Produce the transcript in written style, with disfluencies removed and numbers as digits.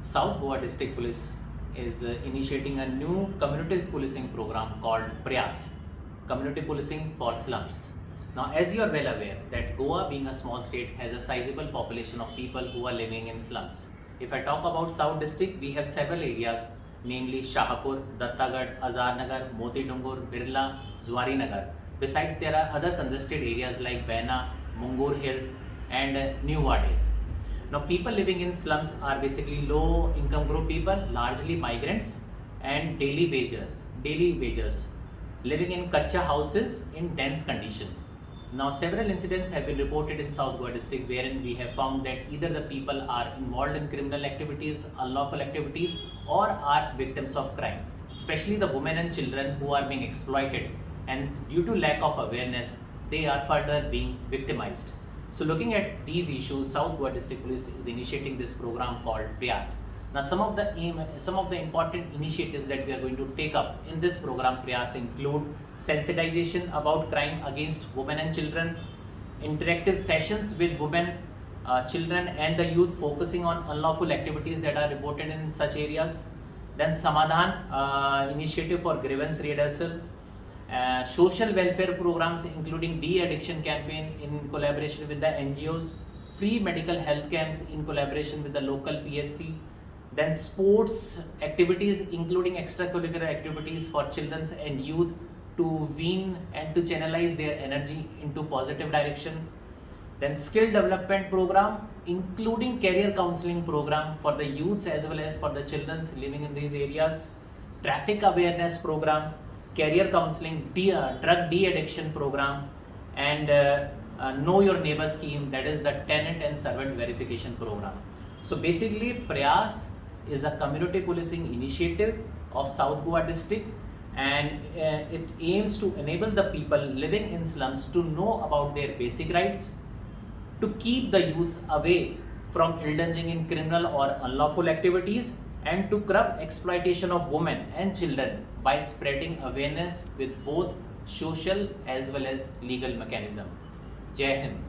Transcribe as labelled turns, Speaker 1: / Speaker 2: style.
Speaker 1: South Goa District Police is initiating a new community policing program called Prayaas, Community Policing for Slums. Now, as you are well aware that Goa being a small state has a sizable population of people who are living in slums. If I talk about South District, we have several areas namely Shahapur, Dattagad, Azarnagar, Moti Dungur, Birla, Zwari Nagar. Besides, there are other congested areas like Baina, Mungur Hills and New Wadi. Now, people living in slums are basically low income group people, largely migrants and daily wagers, living in kacha houses in dense conditions. Now, several incidents have been reported in South Goa district wherein we have found that either the people are involved in criminal activities, unlawful activities, or are victims of crime, especially the women and children who are being exploited, and due to lack of awareness, they are further being victimized. So looking at these issues, South Goa District Police is initiating this program called Prayaas. Now some of the important initiatives that we are going to take up in this program Prayaas include sensitization about crime against women and children, interactive sessions with women, children and the youth focusing on unlawful activities that are reported in such areas, then Samadhan initiative for grievance redressal, social welfare programs including de-addiction campaign in collaboration with the NGOs, free medical health camps in collaboration with the local PHC, then sports activities including extracurricular activities for children and youth to wean and to channelize their energy into positive direction, then skill development program including career counseling program for the youths as well as for the children living in these areas, traffic awareness program, career counseling, drug de-addiction program, and know your neighbor scheme, that is the tenant and servant verification program. So basically Prayaas is a community policing initiative of South Goa district, and it aims to enable the people living in slums to know about their basic rights, to keep the youths away from indulging in criminal or unlawful activities, and to curb exploitation of women and children by spreading awareness with both social as well as legal mechanism. Jai Hind.